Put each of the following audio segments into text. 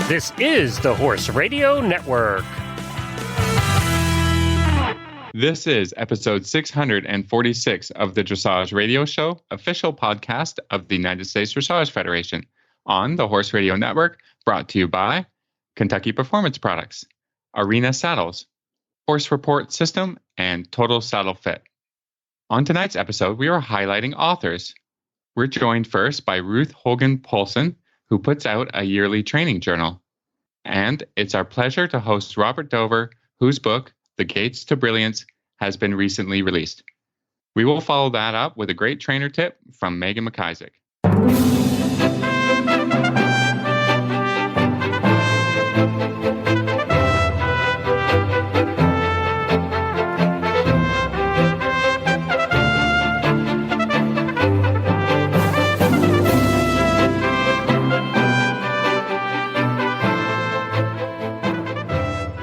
This is the Horse Radio Network. This is episode 646 of the Dressage Radio Show, official podcast of the United States Dressage Federation, on the Horse Radio Network, brought to you by Kentucky Performance Products, Arena Saddles, Horse Report System, and Total Saddle Fit. On tonight's episode, we are highlighting authors. We're joined first by Ruth Hogan-Poulsen, who puts out a yearly training journal. And it's our pleasure to host Robert Dover, whose book, The Gates to Brilliance, has been recently released. We will follow that up with a great trainer tip from Megan McIsaac.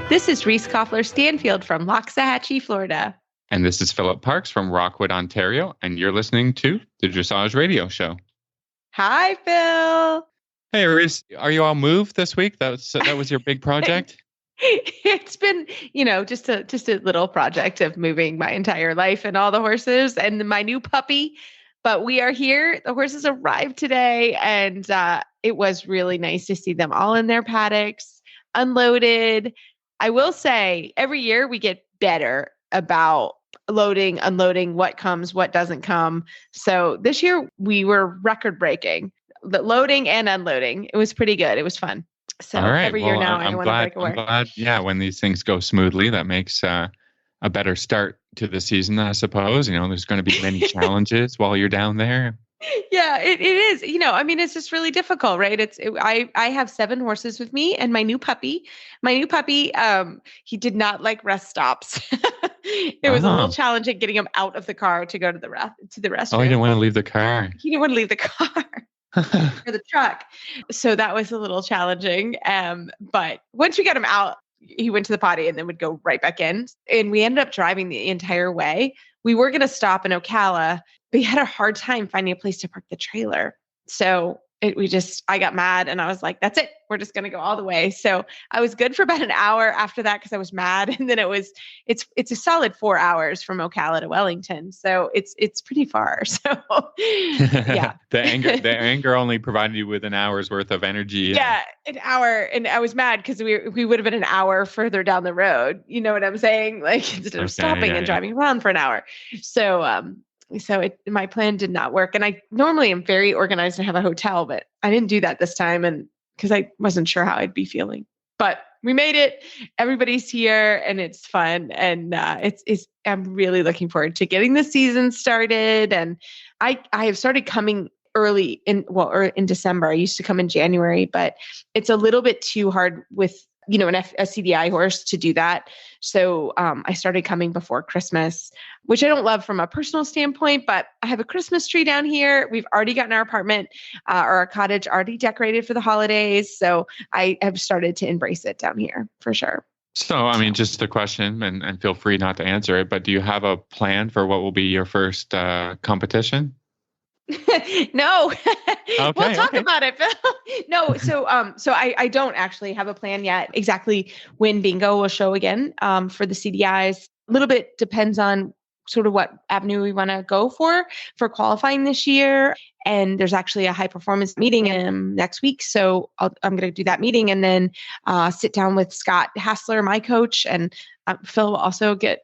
This is Reese Koffler-Stanfield from Loxahatchee, Florida. And this is Philip Parks from Rockwood, Ontario, and you're listening to the Dressage Radio Show. Hi, Phil. Hey, Reese, are you all moved this week? That was your big project? It's been, just a little project of moving my entire life and all the horses and my new puppy. But we are here. The horses arrived today, and it was really nice to see them all in their paddocks, unloaded. I will say every year we get better about loading, unloading, what comes, what doesn't come. So this year we were record breaking, the loading and unloading. It was pretty good. It was fun. So every year now I want to break away. I'm glad, when these things go smoothly, that makes a better start to the season, I suppose. There's going to be many challenges while you're down there. Yeah, it is. It's just really difficult, right? I have 7 horses with me and my new puppy. He did not like rest stops. It was a little challenging getting him out of the car to go to the restroom. Oh, he didn't want to leave the car. He didn't want to leave the car or the truck. So that was a little challenging. But once we got him out, he went to the potty and then would go right back in. And we ended up driving the entire way. We were going to stop in Ocala, but we had a hard time finding a place to park the trailer. So I got mad and I was like, that's it. We're just going to go all the way. So I was good for about an hour after that because I was mad. And then it's a solid 4 hours from Ocala to Wellington. So it's pretty far. So yeah. The anger only provided you with an hour's worth of energy. Yeah, an hour. And I was mad because we would have been an hour further down the road. You know what I'm saying? Like instead of stopping and driving around for an hour. So my plan did not work. And I normally am very organized and have a hotel, but I didn't do that this time. And because I wasn't sure how I'd be feeling, but we made it. Everybody's here and it's fun. And I'm really looking forward to getting the season started. And I have started coming early in December. I used to come in January, but it's a little bit too hard with a CDI horse to do that. So I started coming before Christmas, which I don't love from a personal standpoint, but I have a Christmas tree down here. We've already gotten our apartment or our cottage already decorated for the holidays. So I have started to embrace it down here for sure. So, just a question, and feel free not to answer it, but do you have a plan for what will be your first competition? No, okay, we'll talk about it, Phil. No, so I don't actually have a plan yet exactly when bingo will show again for the CDIs. A little bit depends on sort of what avenue we want to go for qualifying this year. And there's actually a high performance meeting next week. So I'm going to do that meeting and then sit down with Scott Hassler, my coach, and Phil will also get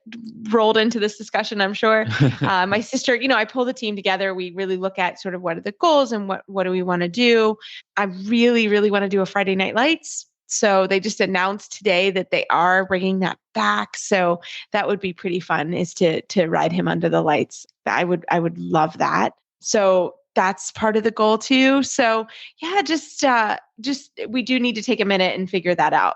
rolled into this discussion, I'm sure. My sister, I pull the team together. We really look at sort of what are the goals and what do we want to do. I really, really want to do a Friday Night Lights. So they just announced today that they are bringing that back. So that would be pretty fun, is to ride him under the lights. I would love that. So that's part of the goal too. So yeah, just we do need to take a minute and figure that out.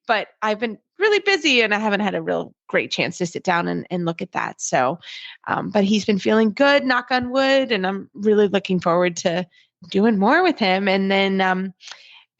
But I've been really busy and I haven't had a real great chance to sit down and look at that. So, but he's been feeling good, knock on wood, and I'm really looking forward to doing more with him. And then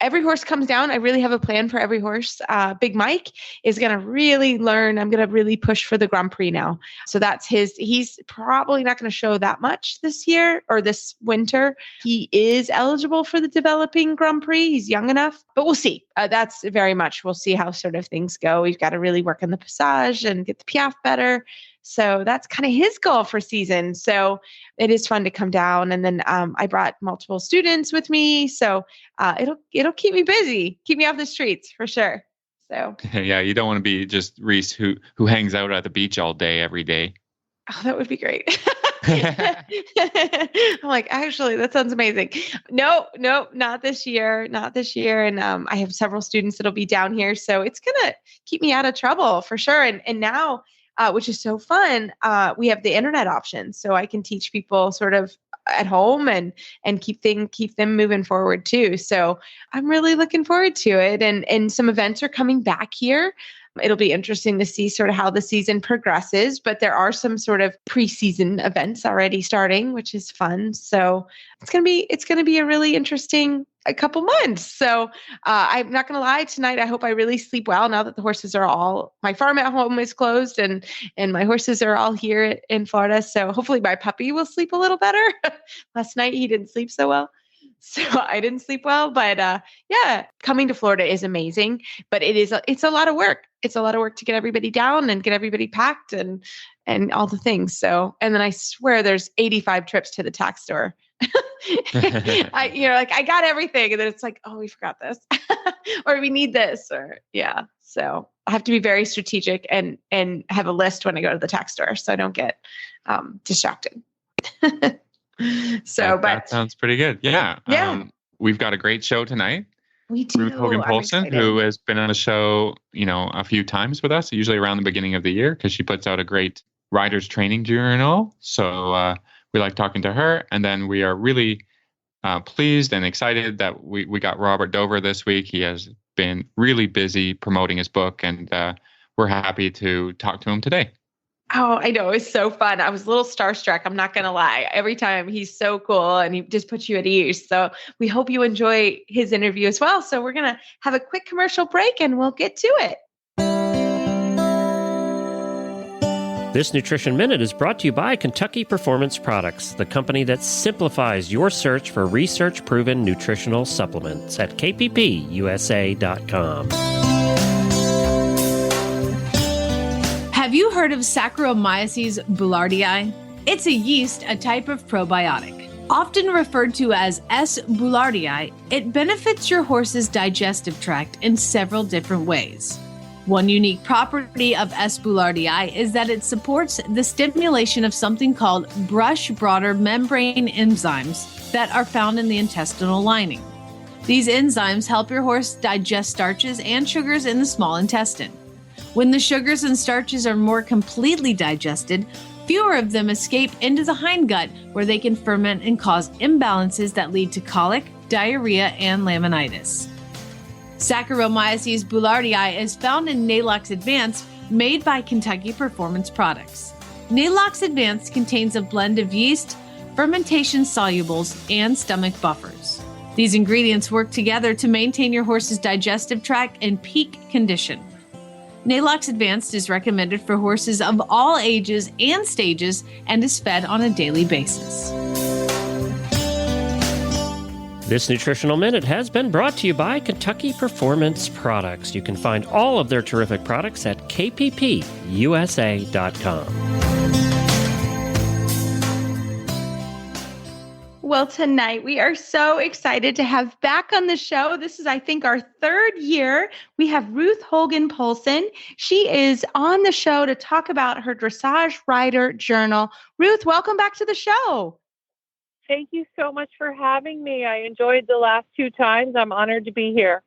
every horse comes down, I really have a plan for every horse. Big Mike is going to really learn. I'm going to really push for the Grand Prix now. So that's he's probably not going to show that much this year or this winter. He is eligible for the developing Grand Prix. He's young enough, but we'll see. That's very much, we'll see how sort of things go. We've got to really work on the passage and get the piaffe better. So that's kind of his goal for season. So it is fun to come down. And then I brought multiple students with me. So it'll keep me busy, keep me off the streets for sure. So yeah, you don't want to be just Reese who hangs out at the beach all day, every day. Oh, that would be great. I'm like, actually, that sounds amazing. No, not this year. And I have several students that'll be down here. So it's going to keep me out of trouble for sure. And now, which is so fun, we have the internet option. So I can teach people sort of at home and keep them moving forward too. So I'm really looking forward to it. And some events are coming back here. It'll be interesting to see sort of how the season progresses, but there are some sort of preseason events already starting, which is fun. So it's going to be a really interesting a couple months. So I'm not going to lie, tonight I hope I really sleep well now that the horses are my farm at home is closed and my horses are all here in Florida. So hopefully my puppy will sleep a little better. Last night he didn't sleep so well. So I didn't sleep well, but yeah, coming to Florida is amazing, but it's a lot of work. It's a lot of work to get everybody down and get everybody packed and all the things. So, and then I swear there's 85 trips to the tax store. I got everything. And then it's like, oh, we forgot this or we need this or yeah. So I have to be very strategic and have a list when I go to the tax store so I don't get distracted. So, that sounds pretty good. Yeah. Yeah. We've got a great show tonight. We do. Ruth Hogan-Poulsen, who has been on the show, a few times with us, usually around the beginning of the year, because she puts out a great rider's training journal. So we like talking to her. And then we are really pleased and excited that we got Robert Dover this week. He has been really busy promoting his book, and we're happy to talk to him today. Oh, I know. It was so fun. I was a little starstruck. I'm not going to lie. Every time he's so cool and he just puts you at ease. So we hope you enjoy his interview as well. So we're going to have a quick commercial break and we'll get to it. This Nutrition Minute is brought to you by Kentucky Performance Products, the company that simplifies your search for research-proven nutritional supplements at kppusa.com. Have you heard of Saccharomyces boulardii? It's a yeast, a type of probiotic. Often referred to as S. boulardii, it benefits your horse's digestive tract in several different ways. One unique property of S. boulardii is that it supports the stimulation of something called brush-border membrane enzymes that are found in the intestinal lining. These enzymes help your horse digest starches and sugars in the small intestine. When the sugars and starches are more completely digested, fewer of them escape into the hindgut where they can ferment and cause imbalances that lead to colic, diarrhea, and laminitis. Saccharomyces boulardii is found in Nalox Advanced, made by Kentucky Performance Products. Nalox Advanced contains a blend of yeast, fermentation solubles, and stomach buffers. These ingredients work together to maintain your horse's digestive tract in peak condition. Nalox Advanced is recommended for horses of all ages and stages and is fed on a daily basis. This Nutritional Minute has been brought to you by Kentucky Performance Products. You can find all of their terrific products at kppusa.com. Well, tonight we are so excited to have back on the show. This is, I think, our third year. We have Ruth Hogan-Poulsen. She is on the show to talk about her dressage rider journal. Ruth, welcome back to the show. Thank you so much for having me. I enjoyed the last 2 times. I'm honored to be here.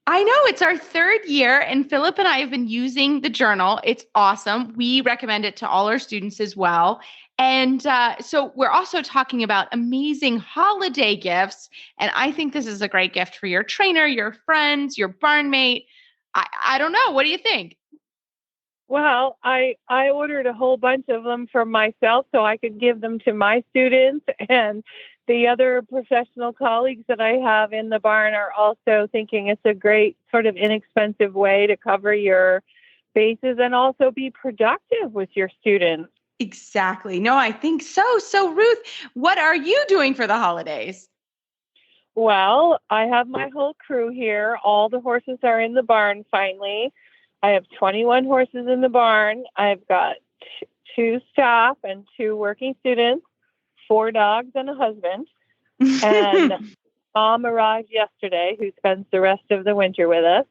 I know it's our third year, and Philip and I have been using the journal. It's awesome. We recommend it to all our students as well. And so we're also talking about amazing holiday gifts. And I think this is a great gift for your trainer, your friends, your barn mate. I don't know. What do you think? Well, I ordered a whole bunch of them for myself so I could give them to my students. And the other professional colleagues that I have in the barn are also thinking it's a great sort of inexpensive way to cover your bases and also be productive with your students. Exactly. No, I think so. So Ruth, what are you doing for the holidays? Well, I have my whole crew here. All the horses are in the barn finally. I have 21 horses in the barn. I've got 2 staff and 2 working students, 4 dogs and a husband. And Mom arrived yesterday, who spends the rest of the winter with us.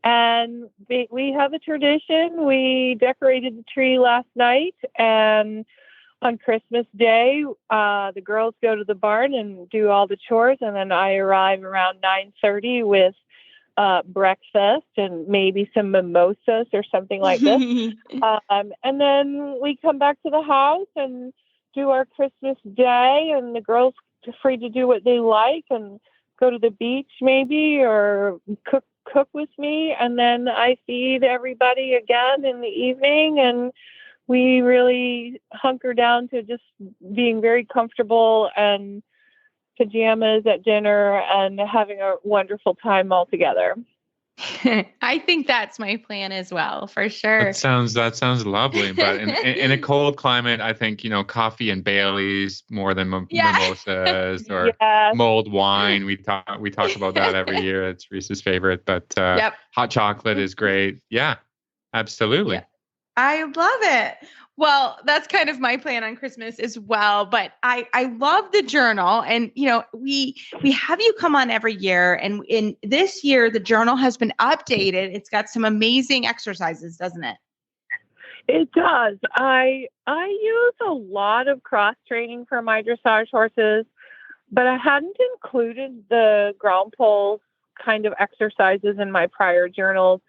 And we have a tradition. We decorated the tree last night, and on Christmas Day, the girls go to the barn and do all the chores, and then I arrive around 9:30 with breakfast and maybe some mimosas or something like this. And then we come back to the house and do our Christmas Day, and the girls are free to do what they like and go to the beach maybe or cook with me. And then I feed everybody again in the evening, and we really hunker down to just being very comfortable and pajamas at dinner and having a wonderful time all together. I think that's my plan as well, for sure. That sounds lovely. But in a cold climate, I think, coffee and Baileys more than mimosas or mulled wine. We talk about that every year. It's Reese's favorite. But hot chocolate is great. Yeah, absolutely. Yeah. I love it. Well, that's kind of my plan on Christmas as well. But I love the journal. And, we have you come on every year. And in this year, the journal has been updated. It's got some amazing exercises, doesn't it? It does. I use a lot of cross training for my dressage horses, but I hadn't included the ground poles kind of exercises in my prior journals.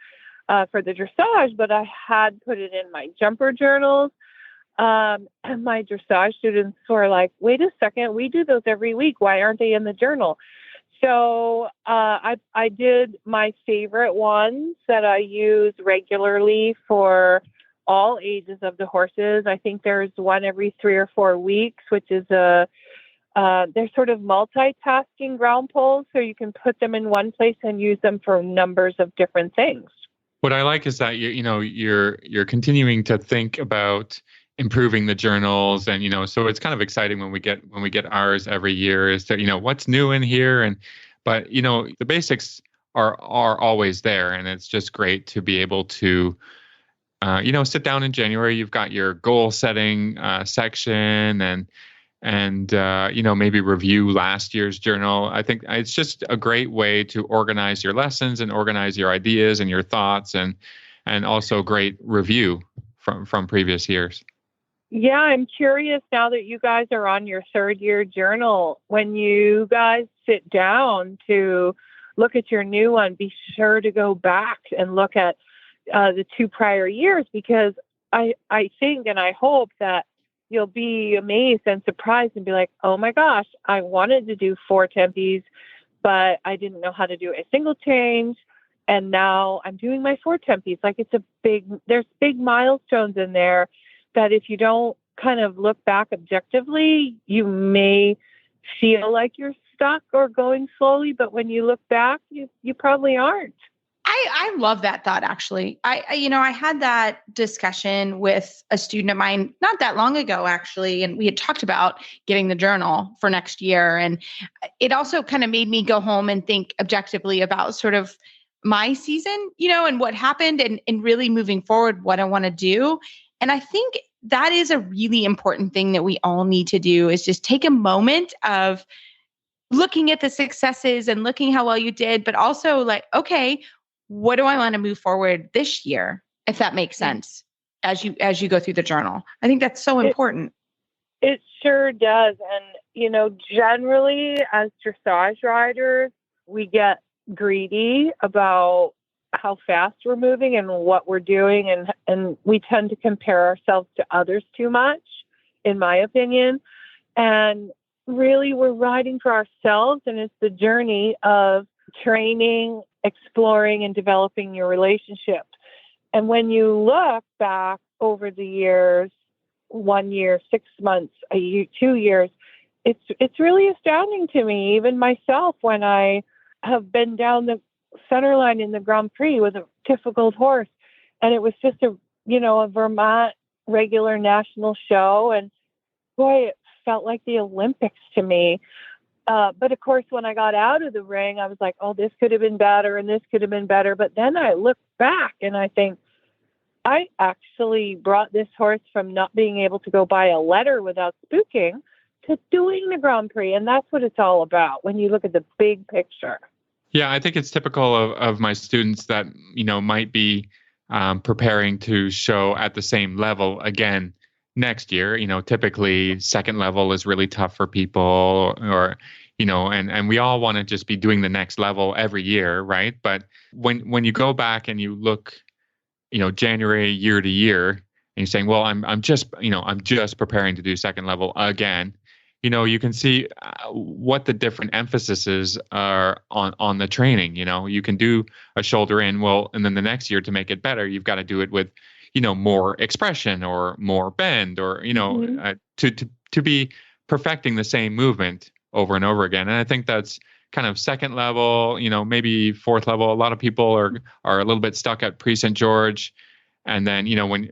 For the dressage, but I had put it in my jumper journals. And my dressage students were like, wait a second, we do those every week. Why aren't they in the journal? So I did my favorite ones that I use regularly for all ages of the horses. I think there's one every 3 or 4 weeks, which is they're sort of multitasking ground poles. So you can put them in one place and use them for numbers of different things. What I like is that you're continuing to think about improving the journals, and so it's kind of exciting when we get ours every year is to what's new in here, but the basics are always there, and it's just great to be able to sit down in January. You've got your goal setting section and maybe review last year's journal. I think it's just a great way to organize your lessons and organize your ideas and your thoughts, and also great review from previous years. Yeah, I'm curious now that you guys are on your 3rd year journal, when you guys sit down to look at your new one, be sure to go back and look at the 2 prior years, because I think and I hope that you'll be amazed and surprised and be like, oh my gosh, I wanted to do 4 tempies, but I didn't know how to do a single change. And now I'm doing my 4 tempies. Like there's big milestones in there that if you don't kind of look back objectively, you may feel like you're stuck or going slowly. But when you look back, you probably aren't. I love that thought, actually. I had that discussion with a student of mine not that long ago, actually, and we had talked about getting the journal for next year. And it also kind of made me go home and think objectively about sort of my season, and what happened and really moving forward, what I want to do. And I think that is a really important thing that we all need to do, is just take a moment of looking at the successes and looking how well you did, but also like, okay, what do I want to move forward this year? If that makes sense, as you go through the journal. I think that's so important. It sure does. And, generally as dressage riders, we get greedy about how fast we're moving and what we're doing. And we tend to compare ourselves to others too much, in my opinion. And really we're riding for ourselves. And it's the journey of training, exploring, and developing your relationship. And when you look back over the years, 1 year, 6 months, a year, 2 years, it's really astounding to me, even myself, when I have been down the center line in the Grand Prix with a difficult horse, and it was just a Vermont regular national show, and boy, it felt like the Olympics to me. But of course, when I got out of the ring, I was like, oh, this could have been better and this could have been better. But then I look back and I think, I actually brought this horse from not being able to go buy a letter without spooking to doing the Grand Prix. And that's what it's all about when you look at the big picture. Yeah, I think it's typical of my students that, might be preparing to show at the same level again next year. Typically second level is really tough for people, or, and we all want to just be doing the next level every year, right? But when you go back and you look, January year to year, and you're saying, well, I'm just preparing to do second level again. You can see what the different emphases are on the training. You can do a shoulder in, well, and then the next year to make it better, you've got to do it with, more expression or more bend, or, to be perfecting the same movement over and over again. And I think that's kind of second level, maybe fourth level. A lot of people are a little bit stuck at Pre-St. George. And then,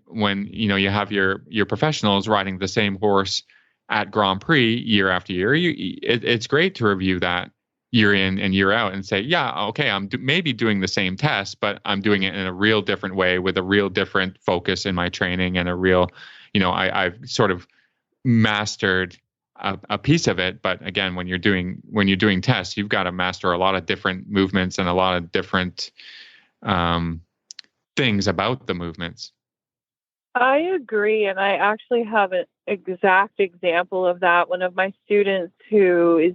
when you have your professionals riding the same horse at Grand Prix year after year, it's great to review that year in and year out and say, yeah, okay, I'm maybe doing the same test, but I'm doing it in a real different way with a real different focus in my training and a real, I've sort of mastered a piece of it. But again, when you're doing tests, you've got to master a lot of different movements and a lot of different things about the movements. I agree. And I actually have an exact example of that. One of my students, who is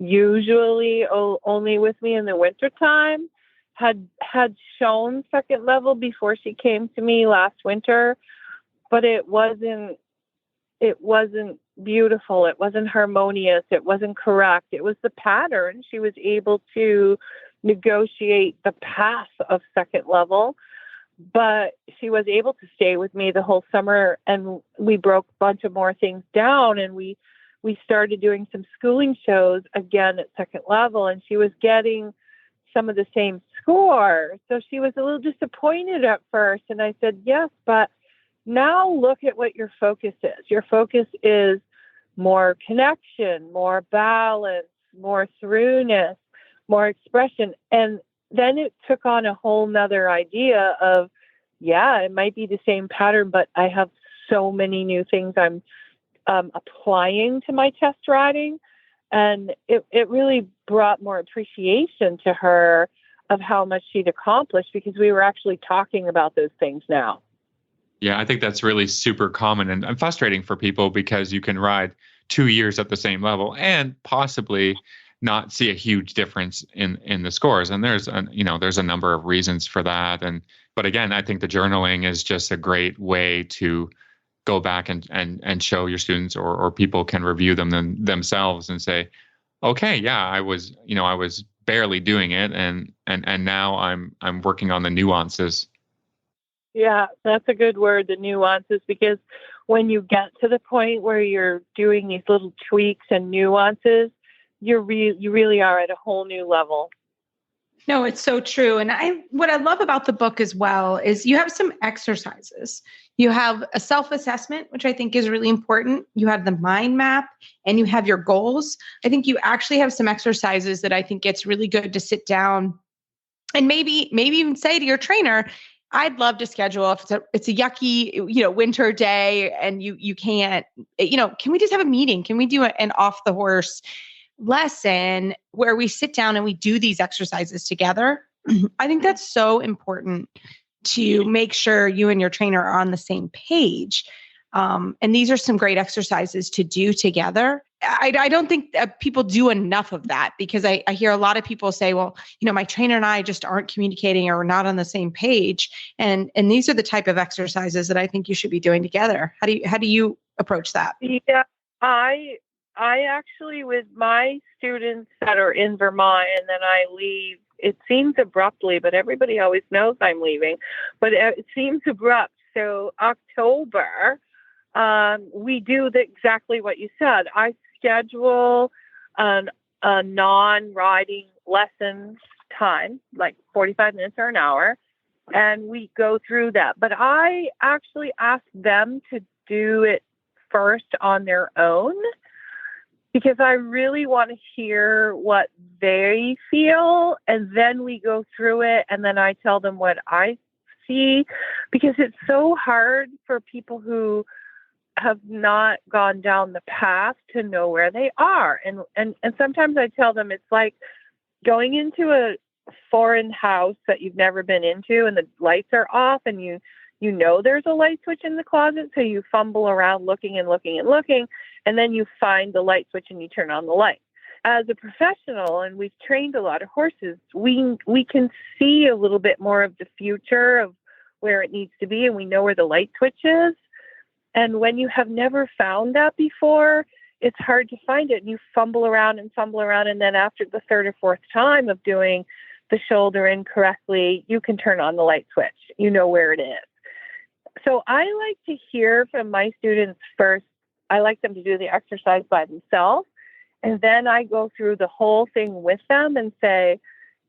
usually only with me in the wintertime, had shown second level before she came to me last winter, but it wasn't beautiful. It wasn't harmonious. It wasn't correct. It was the pattern. She was able to negotiate the path of second level, but she was able to stay with me the whole summer, and we broke a bunch of more things down, and we started doing some schooling shows again at second level, and she was getting some of the same score. So she was a little disappointed at first. And I said, yes, but now look at what your focus is. Your focus is more connection, more balance, more throughness, more expression. And then it took on a whole nother idea of, yeah, it might be the same pattern, but I have so many new things I'm applying to my test riding. And it really brought more appreciation to her of how much she'd accomplished, because we were actually talking about those things now. Yeah, I think that's really super common and frustrating for people, because you can ride 2 years at the same level and possibly not see a huge difference in the scores. And there's a number of reasons for that. But again, I think the journaling is just a great way to go back and show your students, or people can review them themselves and say, okay, yeah, I was barely doing it, and now I'm working on the nuances. Yeah, that's a good word, the nuances, because when you get to the point where you're doing these little tweaks and nuances, you really are at a whole new level. No, it's so true. And what I love about the book as well is you have some exercises. You have a self-assessment, which I think is really important. You have the mind map, and you have your goals. I think you actually have some exercises that I think it's really good to sit down and maybe even say to your trainer, I'd love to schedule, if it's a yucky, winter day and you can't, can we just have a meeting? Can we do an off the horse lesson where we sit down and we do these exercises together? I think that's so important to make sure you and your trainer are on the same page. And these are some great exercises to do together. I don't think people do enough of that, because I hear a lot of people say, well, my trainer and I just aren't communicating, or we're not on the same page. And these are the type of exercises that I think you should be doing together. How do you approach that? Yeah, I actually, with my students that are in Vermont and then I leave, it seems abruptly, but everybody always knows I'm leaving, but it seems abrupt. So October, we do exactly what you said. I schedule a non-riding lessons time, like 45 minutes or an hour, and we go through that. But I actually ask them to do it first on their own, because I really want to hear what they feel, and then we go through it, and then I tell them what I see, because it's so hard for people who have not gone down the path to know where they are. And sometimes I tell them it's like going into a foreign house that you've never been into, and the lights are off, and you know there's a light switch in the closet, so you fumble around looking, and then you find the light switch and you turn on the light. As a professional, and we've trained a lot of horses, we can see a little bit more of the future of where it needs to be, and we know where the light switch is. And when you have never found that before, it's hard to find it. And you fumble around. And then after the third or fourth time of doing the shoulder in correctly, you can turn on the light switch. You know where it is. So I like to hear from my students first. I like them to do the exercise by themselves. And then I go through the whole thing with them and say,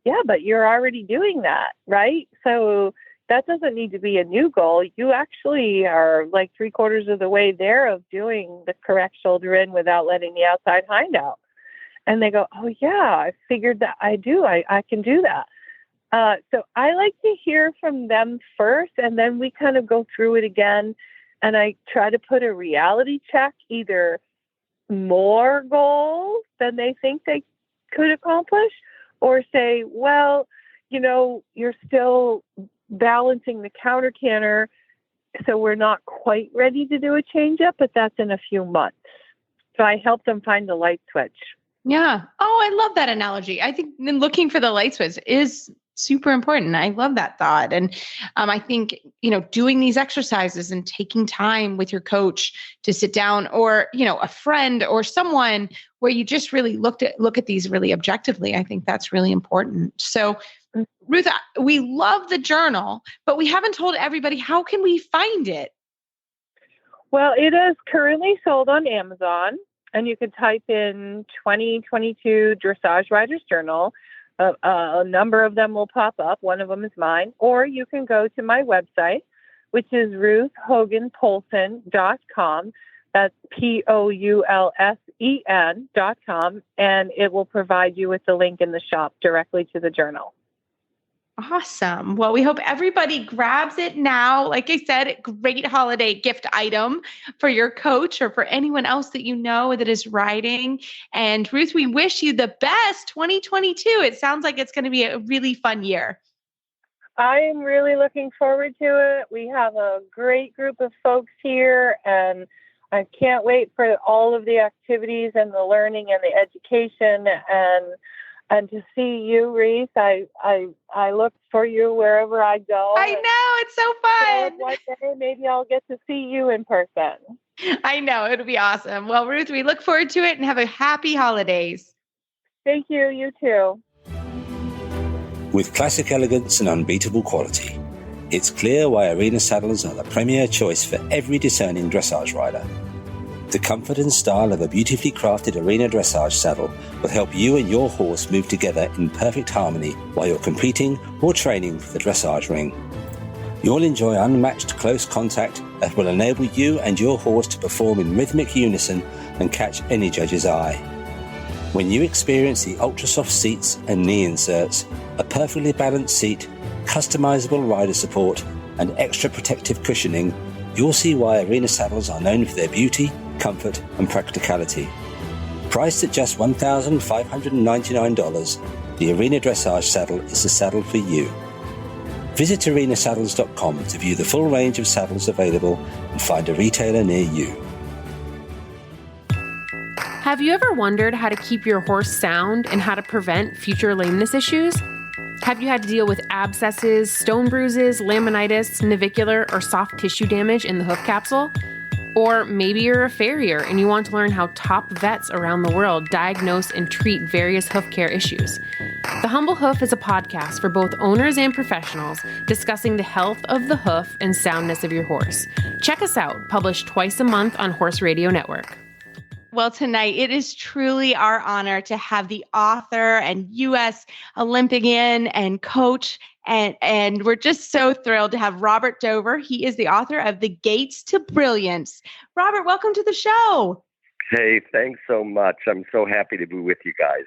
yeah, but you're already doing that, right? So that doesn't need to be a new goal. You actually are like 3/4 of the way there of doing the correct shoulder in without letting the outside hind out. And they go, oh yeah, I figured that I can do that. So I like to hear from them first, and then we kind of go through it again. And I try to put a reality check, either more goals than they think they could accomplish, or say, well, you're still balancing the counter canter, so we're not quite ready to do a change up, but that's in a few months. So I help them find the light switch. Yeah. Oh, I love that analogy. I think looking for the light switch is super important. I love that thought. And I think, doing these exercises and taking time with your coach to sit down, or, a friend or someone where you just really look at these really objectively. I think that's really important. So Ruth, we love the journal, but we haven't told everybody, how can we find it? Well, it is currently sold on Amazon, and you could type in 2022 Dressage Riders Journal. A number of them will pop up. One of them is mine. Or you can go to my website, which is ruthhoganpoulsen.com. That's POULSEN.com. And it will provide you with the link in the shop directly to the journal. Awesome. Well, we hope everybody grabs it now. Like I said, great holiday gift item for your coach or for anyone else that you know that is riding. And Ruth, we wish you the best 2022. It sounds like it's going to be a really fun year. I am really looking forward to it. We have a great group of folks here, and I can't wait for all of the activities and the learning and the education, and to see you, Reese. I look for you wherever I go. I know, it's so fun. So one day maybe I'll get to see you in person. I know, it'll be awesome. Well, Ruth, we look forward to it, and have a happy holidays. Thank you. You too. With classic elegance and unbeatable quality, it's clear why Arena saddles are the premier choice for every discerning dressage rider. The comfort and style of a beautifully crafted Arena dressage saddle will help you and your horse move together in perfect harmony while you're competing or training for the dressage ring. You'll enjoy unmatched close contact that will enable you and your horse to perform in rhythmic unison and catch any judge's eye. When you experience the ultra-soft seats and knee inserts, a perfectly balanced seat, customizable rider support, and extra protective cushioning, you'll see why Arena saddles are known for their beauty, comfort, and practicality. Priced at just $1,599, the Arena Dressage saddle is the saddle for you. Visit arenasaddles.com to view the full range of saddles available and find a retailer near you. Have you ever wondered how to keep your horse sound and how to prevent future lameness issues? Have you had to deal with abscesses, stone bruises, laminitis, navicular, or soft tissue damage in the hoof capsule? Or maybe you're a farrier and you want to learn how top vets around the world diagnose and treat various hoof care issues. The Humble Hoof is a podcast for both owners and professionals discussing the health of the hoof and soundness of your horse. Check us out, published twice a month on Horse Radio Network. Well, tonight it is truly our honor to have the author and U.S. Olympian and coach, and we're just so thrilled to have Robert Dover. He is the author of The Gates to Brilliance. Robert, welcome to the show. Hey, thanks so much. I'm so happy to be with you guys,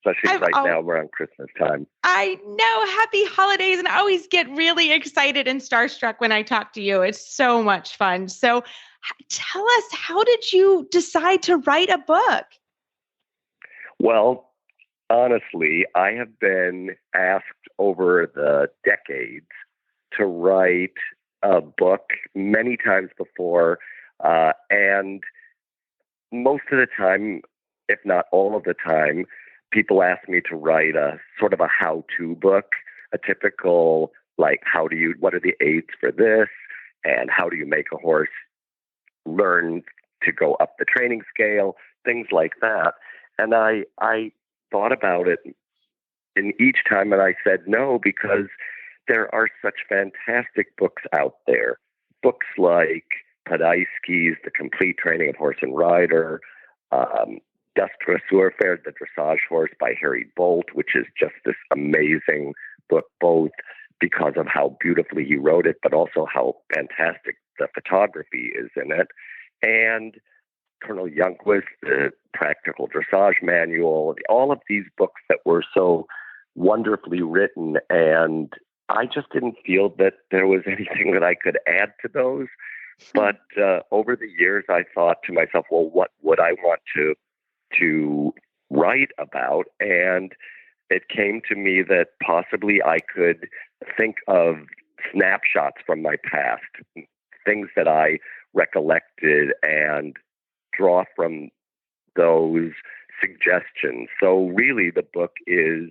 especially now around Christmas time. I know. Happy holidays. And I always get really excited and starstruck when I talk to you. It's so much fun. So tell us, how did you decide to write a book? Well, honestly, I have been asked over the decades to write a book many times before. And most of the time, if not all of the time, people ask me to write a sort of a how-to book, a typical, like, what are the aids for this? And how do you make a horse learn to go up the training scale, things like that. And I thought about it in each time, and I said no, because there are such fantastic books out there. Books like Podolsky's The Complete Training of Horse and Rider, Das Dressurpferd, The Dressage Horse by Harry Bolt, which is just this amazing book, both because of how beautifully he wrote it, but also how fantastic the photography is in it. And Colonel Youngquist, the Practical Dressage Manual, all of these books that were so wonderfully written. And I just didn't feel that there was anything that I could add to those. But over the years, I thought to myself, well, what would I want to write about? And it came to me that possibly I could think of snapshots from my past, things that I recollected, and draw from those suggestions. So really the book is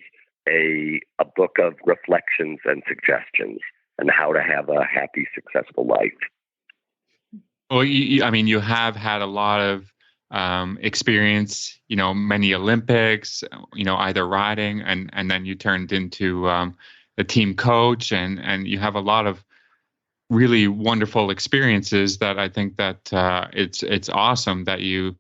a book of reflections and suggestions on how to have a happy, successful life. Well, you have had a lot of experience, many Olympics, either riding and then you turned into a team coach and you have a lot of really wonderful experiences that I think that it's awesome that you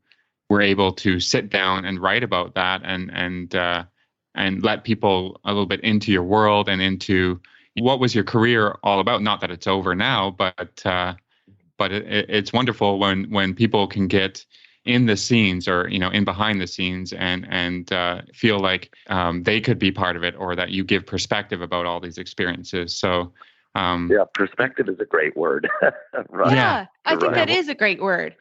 were able to sit down and write about that and let people a little bit into your world and into what was your career all about. Not that it's over now, but it's wonderful when people can get in the scenes or in behind the scenes and feel like they could be part of it, or that you give perspective about all these experiences. So perspective is a great word. Right. Yeah, I think that is a great word.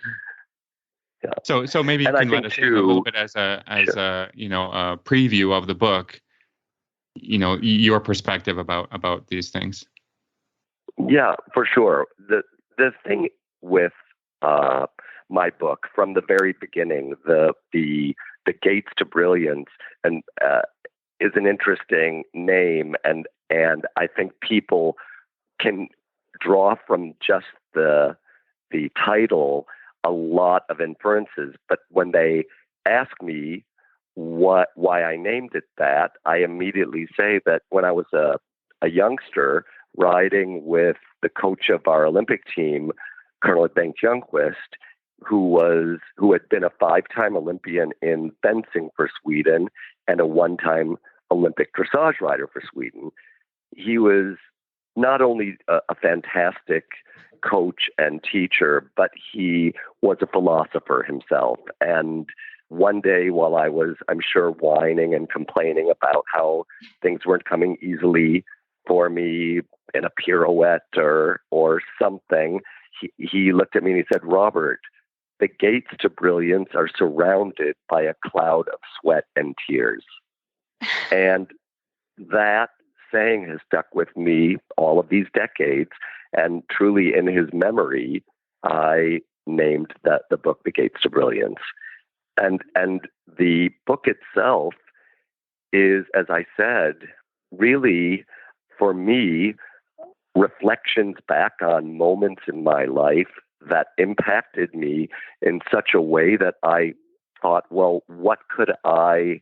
Yeah. So maybe you can let us in a little bit as a a preview of the book. Your perspective about these things. Yeah, for sure. The thing with my book from the very beginning, the Gates to Brilliance, and is an interesting name, and I think people can draw from just the title a lot of inferences. But when they ask me why I named it that, I immediately say that when I was a youngster riding with the coach of our Olympic team, Colonel Bengt Youngquist, who had been a 5-time Olympian in fencing for Sweden and a 1-time Olympic dressage rider for Sweden. He was not only a fantastic coach and teacher, but he was a philosopher himself. And one day while I was, I'm sure, whining and complaining about how things weren't coming easily for me in a pirouette or something, he looked at me and he said, "Robert, the gates to brilliance are surrounded by a cloud of sweat and tears." And that saying has stuck with me all of these decades. And truly in his memory, I named the book The Gates to Brilliance. And the book itself is, as I said, really, for me, reflections back on moments in my life that impacted me in such a way that I thought, well, what could I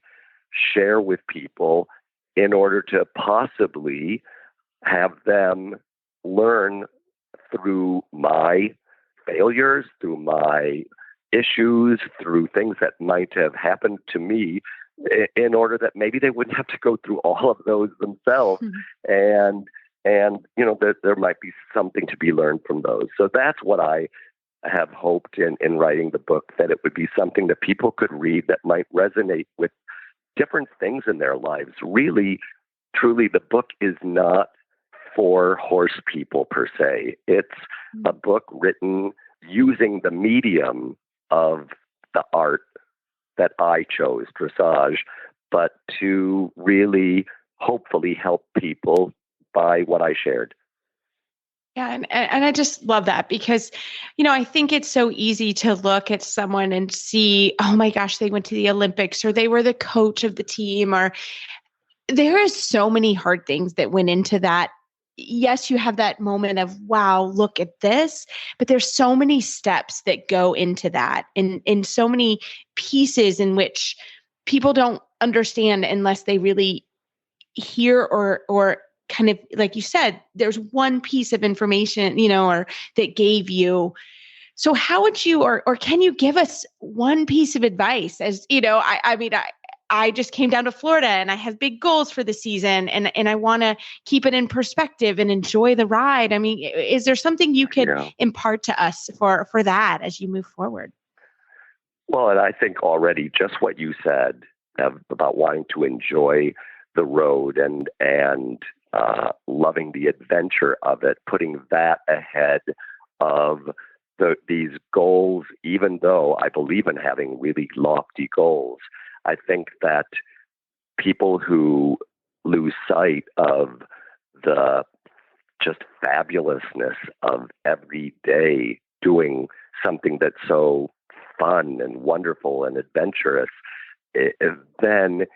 share with people in order to possibly have them learn through my failures, through my issues, through things that might have happened to me, in order that maybe they wouldn't have to go through all of those themselves. And there might be something to be learned from those. So that's what I have hoped in writing the book, that it would be something that people could read that might resonate with different things in their lives. Really, truly, the book is not for horse people per se. It's a book written using the medium of the art that I chose, dressage, but to really hopefully help people by what I shared. Yeah. And I just love that because, I think it's so easy to look at someone and see, oh my gosh, they went to the Olympics or they were the coach of the team, or there is so many hard things that went into that. Yes, you have that moment of, wow, look at this, but there's so many steps that go into that and so many pieces in which people don't understand unless they really hear or kind of, like you said, there's one piece of information, or that gave you. So how would you, or can you give us one piece of advice? As I just came down to Florida and I have big goals for the season and I want to keep it in perspective and enjoy the ride. I mean, is there something you could impart to us for that as you move forward? Well, and I think already just what you said about wanting to enjoy the road and loving the adventure of it, putting that ahead of these goals, even though I believe in having really lofty goals. I think that people who lose sight of the just fabulousness of every day doing something that's so fun and wonderful and adventurous, then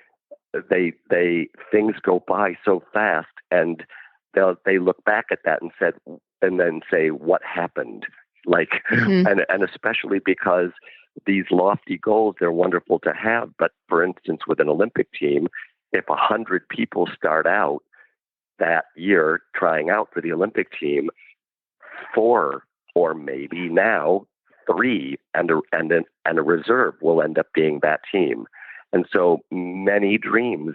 things go by so fast, and they look back at that and then say, what happened? And especially because these lofty goals, they're wonderful to have. But for instance, with an Olympic team, if 100 people start out that year trying out for the Olympic team, 4 or maybe now 3 and a reserve will end up being that team. And so many dreams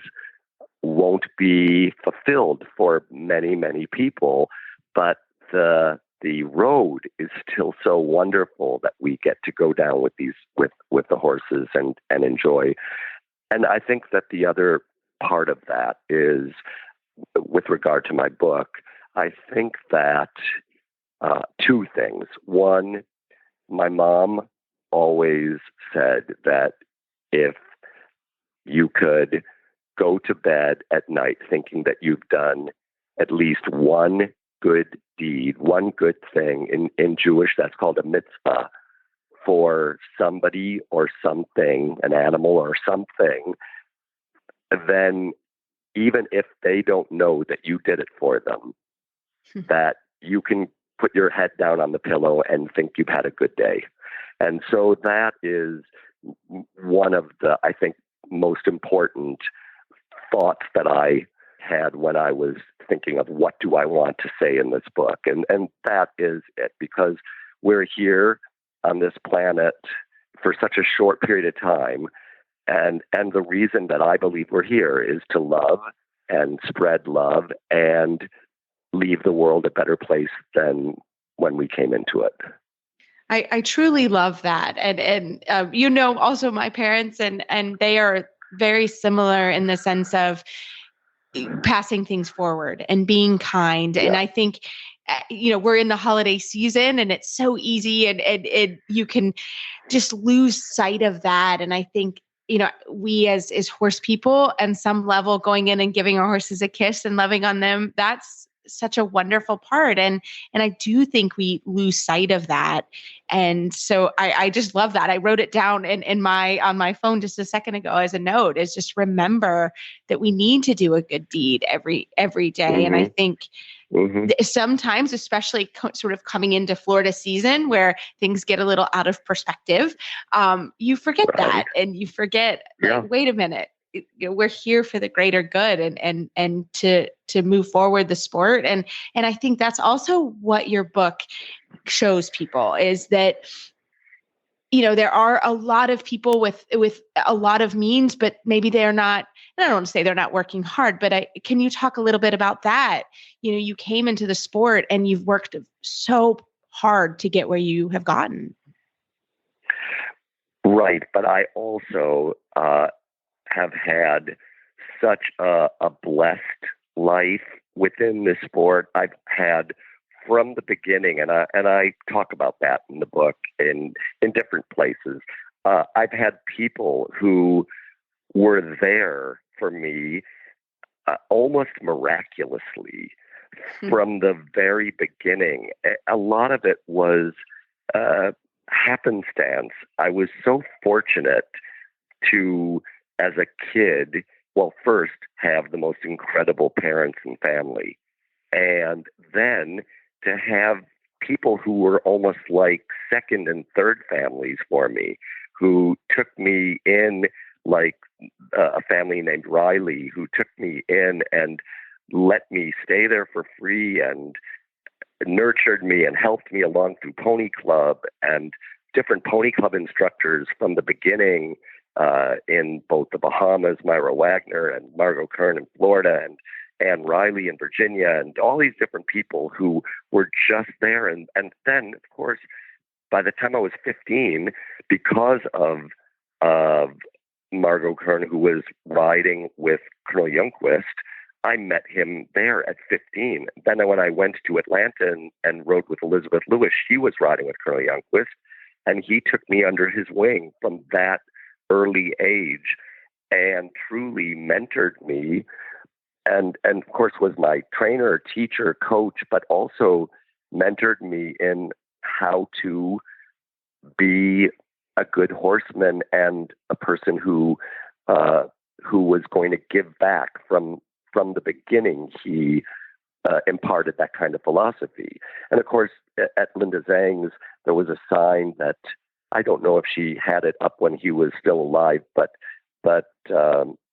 won't be fulfilled for many, many people, but the road is still so wonderful that we get to go down with the horses and enjoy. And I think that the other part of that is, with regard to my book, I think that 2 things. One, my mom always said that if you could go to bed at night thinking that you've done at least one good deed, one good thing, in Jewish, that's called a mitzvah, for somebody or something, an animal or something, then even if they don't know that you did it for them, that you can put your head down on the pillow and think you've had a good day. And so that is one of the, I think, most important thoughts that I had when I was thinking of what do I want to say in this book. And that is it, because we're here on this planet for such a short period of time. And the reason that I believe we're here is to love and spread love and leave the world a better place than when we came into it. I truly love that. And also my parents and they are very similar in the sense of passing things forward and being kind. Yeah. And I think, we're in the holiday season and it's so easy and you can just lose sight of that. And I think, we as horse people on some level going in and giving our horses a kiss and loving on them, that's such a wonderful part. And I do think we lose sight of that. And so I just love that. I wrote it down on my phone just a second ago as a note, is just remember that we need to do a good deed every day. Mm-hmm. And I think sometimes, especially sort of coming into Florida season where things get a little out of perspective, you forget that, and you forget, wait a minute, we're here for the greater good and to move forward the sport. And I think that's also what your book shows people, is that there are a lot of people with a lot of means, but maybe they're not, and I don't want to say they're not working hard, but can you talk a little bit about that? You came into the sport and you've worked so hard to get where you have gotten. Right. But I also have had such a blessed life within this sport. I've had from the beginning, and I talk about that in the book in different places. I've had people who were there for me almost miraculously from the very beginning. A lot of it was happenstance. I was so fortunate to, as a kid, well, first have the most incredible parents and family, and then to have people who were almost like second and third families for me, who took me in, like a family named Riley, who took me in and let me stay there for free and nurtured me and helped me along through Pony Club, and different Pony Club instructors from the beginning in both the Bahamas, Myra Wagner and Margot Kern in Florida, and Ann Riley in Virginia, and all these different people who were just there. And then, of course, by the time I was 15, because of Margot Kern, who was riding with Colonel Youngquist, I met him there at 15. Then when I went to Atlanta and rode with Elizabeth Lewis, she was riding with Colonel Youngquist, and he took me under his wing from that early age and truly mentored me. And of course was my trainer, teacher, coach, but also mentored me in how to be a good horseman and a person who was going to give back from the beginning. He imparted that kind of philosophy. And of course, at Linda Zhang's, there was a sign that I don't know if she had it up when he was still alive, but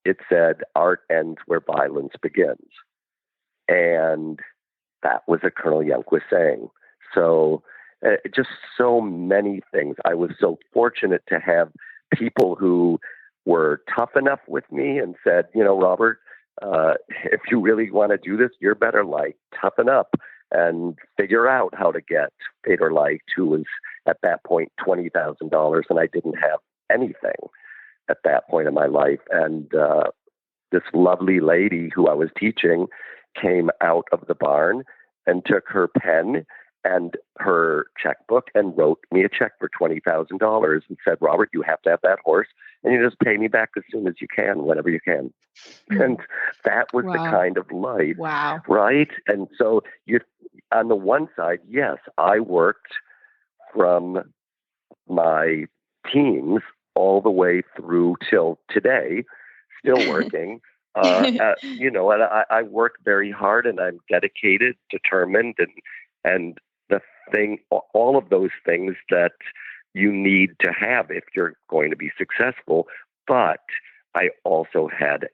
it said, "Art ends where violence begins." And that was a Colonel Youngquist saying. So just so many things. I was so fortunate to have people who were tough enough with me and said, Robert, if you really want to do this, you're better like toughen up and figure out how to get Fedor Light, who was at that point $20,000, and I didn't have anything at that point in my life. And this lovely lady who I was teaching came out of the barn and took her pen and her checkbook and wrote me a check for $20,000 and said, "Robert, you have to have that horse, and you just pay me back as soon as you can, whenever you can." And that was the kind of life. Wow. Right? And so on the one side, yes, I worked from my teens all the way through till today, still working. And I work very hard, and I'm dedicated, determined, and the thing, all of those things that you need to have if you're going to be successful. But I also had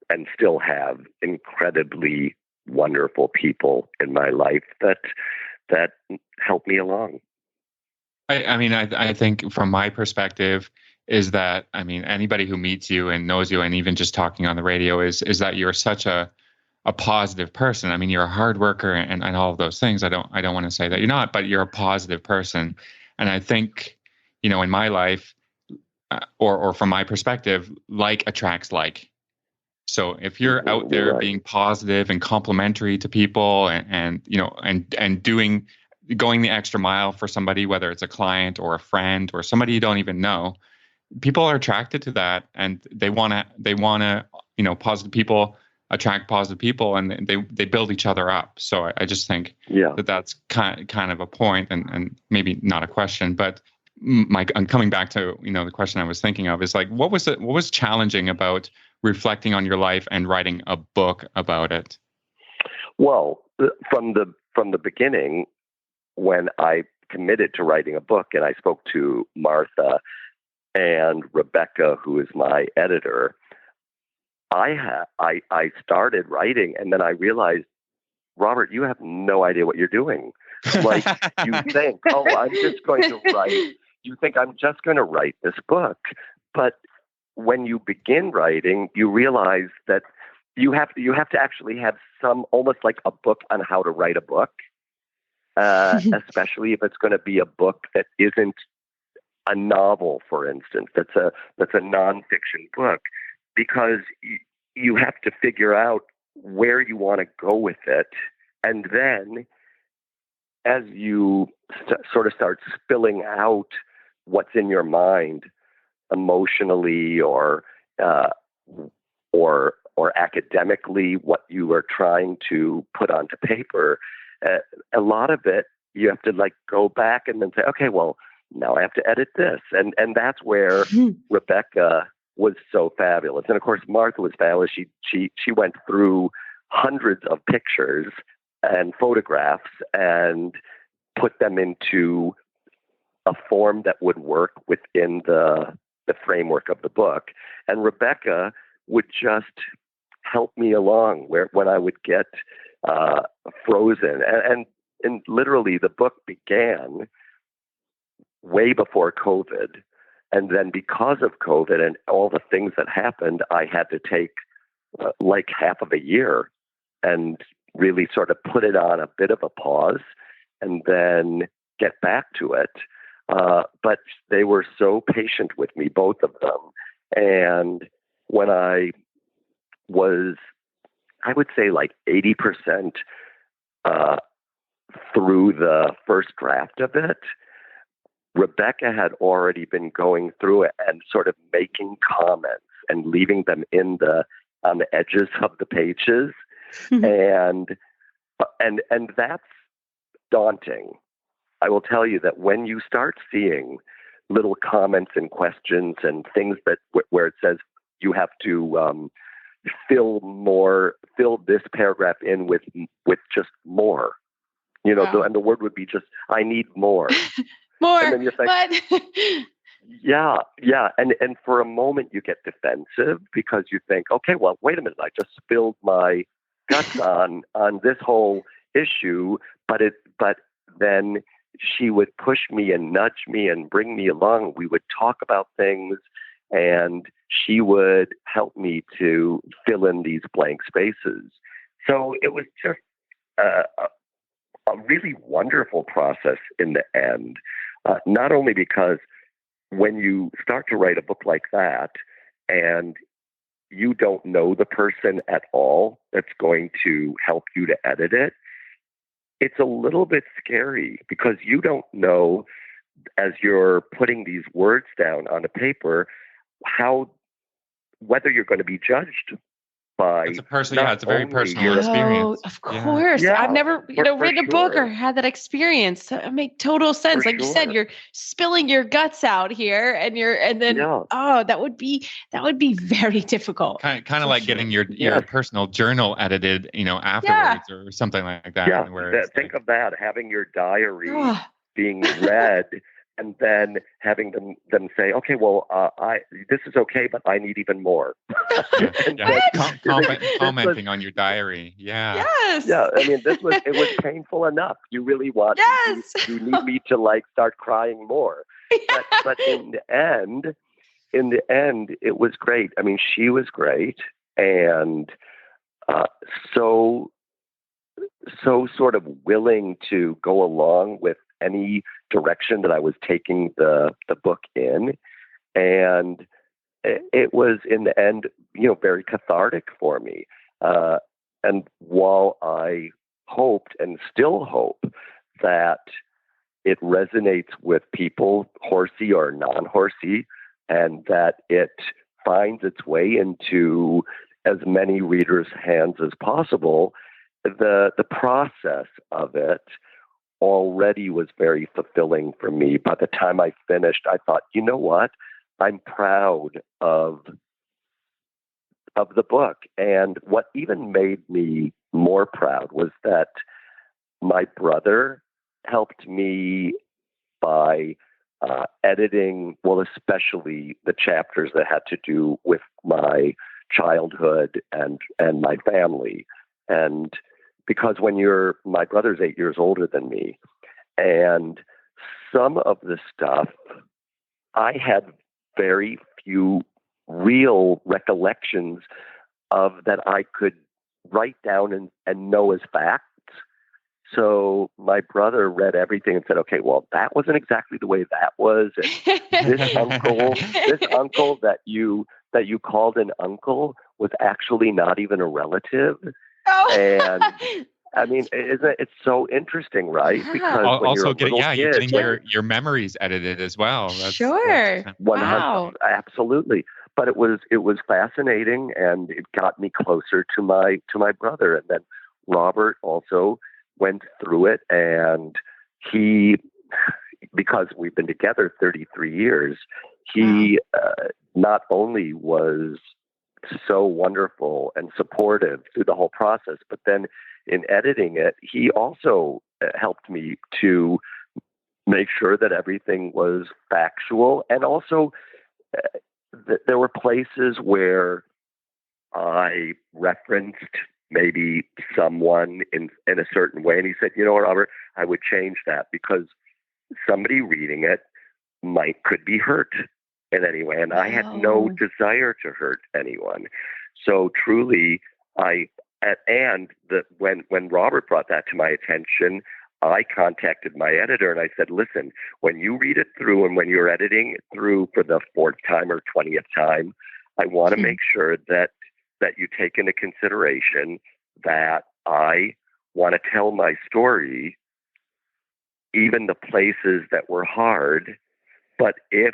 and still have incredibly wonderful people in my life that help me along. I think from my perspective is that, anybody who meets you and knows you, and even just talking on the radio, is that you're such a positive person. You're a hard worker and all of those things. I don't want to say that you're not, but you're a positive person. And I think, in my life, or from my perspective, like attracts like. So if you're out there being positive and complimentary to people and going the extra mile for somebody, whether it's a client or a friend or somebody you don't even know, people are attracted to that, and they want to, positive people attract positive people, and they build each other up. So I just think that's kind of a point, and maybe not a question, but I'm coming back to, the question I was thinking of is like, what was challenging about reflecting on your life and writing a book about it? Well, from the beginning, when I committed to writing a book, and I spoke to Martha and Rebecca, who is my editor, I started writing, and then I realized, Robert, you have no idea what you're doing. Like, you think, I'm just going to write you think, I'm just going to write this book. But when you begin writing, you realize that you have to actually have some, almost like a book on how to write a book, especially if it's going to be a book that isn't a novel, for instance, that's a nonfiction book, because you have to figure out where you want to go with it. And then as you sort of start spilling out what's in your mind emotionally or academically, what you are trying to put onto paper, a lot of it you have to like go back and then say, okay, well, now I have to edit this. And that's where Rebecca was so fabulous. And of course, Martha was fabulous. She went through hundreds of pictures and photographs and put them into a form that would work within the framework of the book. And Rebecca would just help me along when I would get frozen. And literally the book began way before COVID. And then because of COVID and all the things that happened, I had to take like half of a year and really sort of put it on a bit of a pause and then get back to it. But they were so patient with me, both of them. And when I was, I would say like 80% through the first draft of it, Rebecca had already been going through it and sort of making comments and leaving them on the edges of the pages. and that's daunting. I will tell you that when you start seeing little comments and questions and things that where it says you have to fill this paragraph in with just more, wow. And the word would be just, I need more. More. And then you think, yeah. And for a moment you get defensive because you think, okay, well, wait a minute, I just spilled my guts on this whole issue, but then she would push me and nudge me and bring me along. We would talk about things and she would help me to fill in these blank spaces. So it was just a really wonderful process in the end. Not only because when you start to write a book like that and you don't know the person at all that's going to help you to edit it, it's a little bit scary because you don't know, as you're putting these words down on a paper, whether you're going to be judged by. It's a very personal experience. Oh, of course. Yeah, I've never, written a book or had that experience. So it makes total sense. Like you said, you're spilling your guts out here that would be very difficult. Kind of like getting your personal journal edited, afterwards or something like that. Yeah. Think of that, having your diary being read and then having them say, okay, well, this is okay, but I need even more. Commenting on your diary. Yeah. Yes. Yeah. I mean, it was painful enough. You really want, you need me to like start crying more. Yeah. But in the end, it was great. I mean, she was great. And so sort of willing to go along with any direction that I was taking the book in. And it was, in the end, very cathartic for me. And while I hoped and still hope that it resonates with people, horsey or non-horsey, and that it finds its way into as many readers' hands as possible, the process of it already was very fulfilling for me. By the time I finished, I thought, you know what? I'm proud of the book. And what even made me more proud was that my brother helped me by editing, well, especially the chapters that had to do with my childhood and my family. And because my brother's 8 years older than me, and some of the stuff I had very few real recollections of that I could write down and know as facts. So my brother read everything and said, okay, well, that wasn't exactly the way that was. And this uncle that you called an uncle was actually not even a relative. Oh. And I mean, it's so interesting, right? Yeah. Because when Also, you're getting your memories edited as well. Sure. 100%, Wow. absolutely. But it was fascinating, and it got me closer to my brother. And then Robert also went through it, and he, because we've been together 33 years, he not only was so wonderful and supportive through the whole process, but then in editing it, he also helped me to make sure that everything was factual. And also there were places where I referenced maybe someone in a certain way. And he said, you know what, Robert, I would change that because somebody reading it could be hurt in any way. And I had no desire to hurt anyone. So truly, when Robert brought that to my attention, I contacted my editor and I said, listen, when you read it through and when you're editing it through for the 4th time or 20th time, I want to make sure that you take into consideration that I want to tell my story, even the places that were hard. But if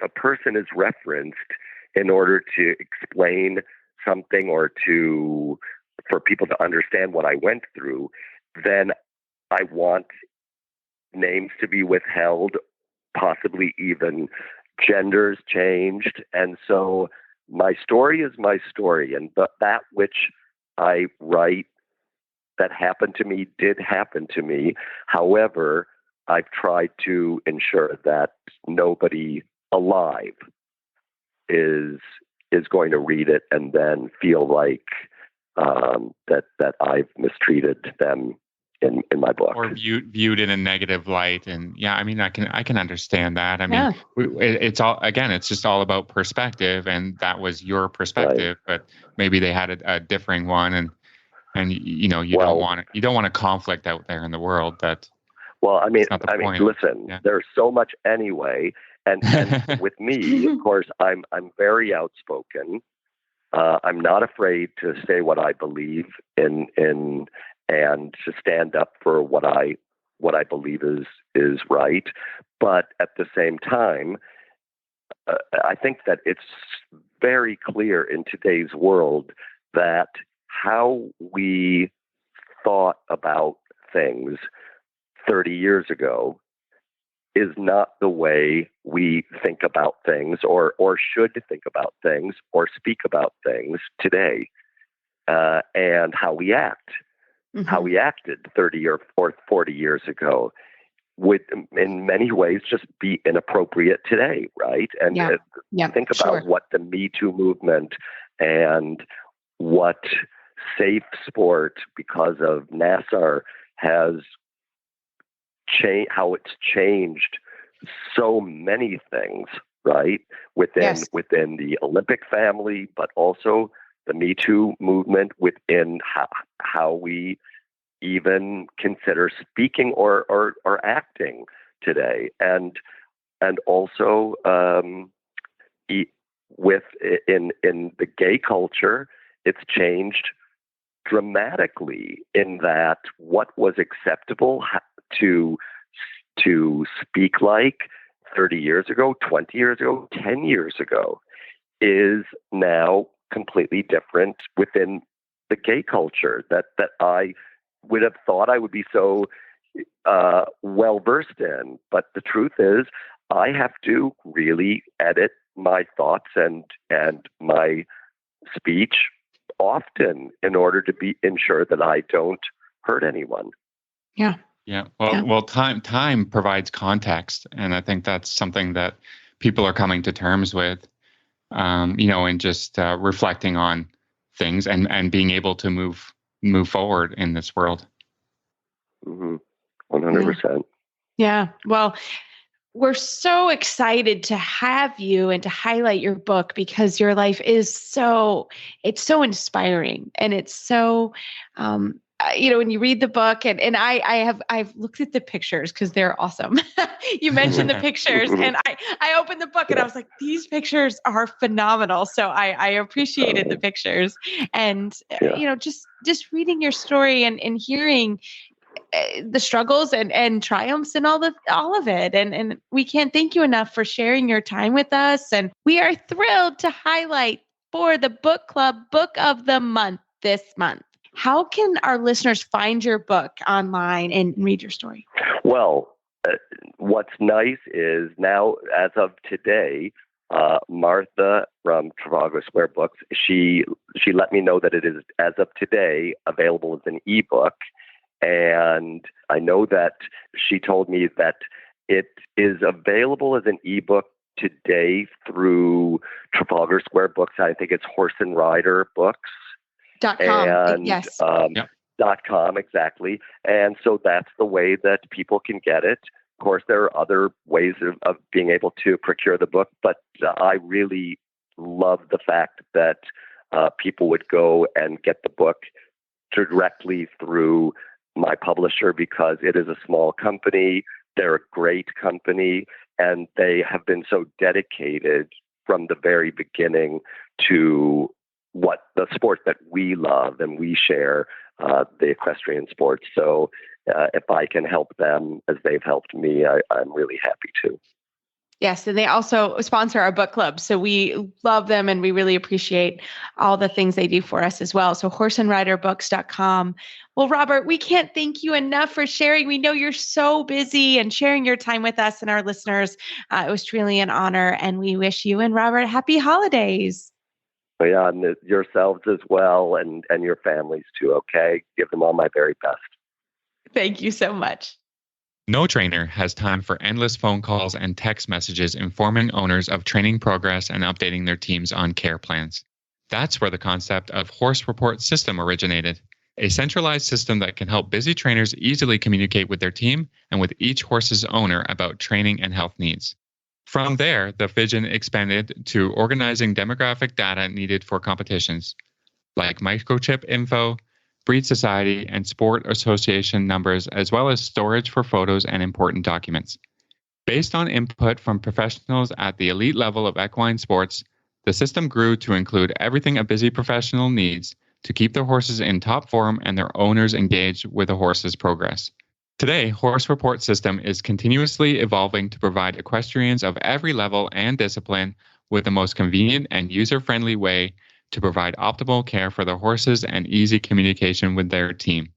a person is referenced in order to explain something or for people to understand what I went through, then I want names to be withheld, possibly even genders changed. And so my story is my story, and that which I write that happened to me did happen to me. However, I've tried to ensure that nobody alive is going to read it and then feel like that I've mistreated them in my book, or viewed in a negative light. And yeah, I mean, I can understand that. I mean, it's just all about perspective, and that was your perspective, right. But maybe they had a differing one, and you don't want a conflict out there in the world. Listen, there's so much anyway, and with me, of course, I'm very outspoken. I'm not afraid to say what I believe in and to stand up for what I believe is right. But at the same time, I think that it's very clear in today's world that how we thought about things 30 years ago is not the way we think about things or should think about things or speak about things today, and how we act. Mm-hmm. How we acted 30 or 40 years ago would, in many ways, just be inappropriate today, right? And think about what the Me Too movement and what safe sport, because of Nassar, has changed, how it's changed so many things, right? Within the Olympic family, but also the Me Too movement within how we even consider speaking or acting today, and also in the gay culture, it's changed dramatically in that what was acceptable to speak like 30 years ago, 20 years ago, 10 years ago is now completely different within the gay culture that I would have thought I would be so well versed in. But the truth is, I have to really edit my thoughts and my speech often in order to ensure that I don't hurt anyone. Yeah. Yeah. Well, time provides context, and I think that's something that people are coming to terms with. And just reflecting on things and being able to move forward in this world. 100%. Yeah. Well, we're so excited to have you and to highlight your book because your life is it's so inspiring, and it's so, when you read the book I've looked at the pictures because they're awesome. You mentioned the pictures and I opened the book and I was like, these pictures are phenomenal. So I appreciated the pictures and, just reading your story and hearing the struggles and triumphs and all of it. And we can't thank you enough for sharing your time with us. And we are thrilled to highlight for the book club book of the month this month. How can our listeners find your book online and read your story? Well, what's nice is now, as of today, Martha from Trafalgar Square Books, she let me know that it is, as of today, available as an ebook. And I know that she told me that it is available as an ebook today through Trafalgar Square Books. I think it's Horse and Rider Books. .com. And, yes. .com, exactly. And so that's the way that people can get it. Of course, there are other ways of being able to procure the book, but I really love the fact that people would go and get the book directly through my publisher because it is a small company. They're a great company, and they have been so dedicated from the very beginning to what the sport that we love and we share, the equestrian sport. So if I can help them as they've helped me, I'm really happy to. Yes, and they also sponsor our book club. So we love them and we really appreciate all the things they do for us as well. So horseandriderbooks.com. Well, Robert, we can't thank you enough for sharing. We know you're so busy and sharing your time with us and our listeners. It was truly an honor, and we wish you and Robert happy holidays. Yeah, and yourselves as well, and your families too, okay? Give them all my very best. Thank you so much. No trainer has time for endless phone calls and text messages informing owners of training progress and updating their teams on care plans. That's where the concept of Horse Report System originated, a centralized system that can help busy trainers easily communicate with their team and with each horse's owner about training and health needs. From there, the vision expanded to organizing demographic data needed for competitions, like microchip info, breed society, and sport association numbers, as well as storage for photos and important documents. Based on input from professionals at the elite level of equine sports, the system grew to include everything a busy professional needs to keep their horses in top form and their owners engaged with the horse's progress. Today, Horse Report System is continuously evolving to provide equestrians of every level and discipline with the most convenient and user-friendly way to provide optimal care for their horses and easy communication with their team.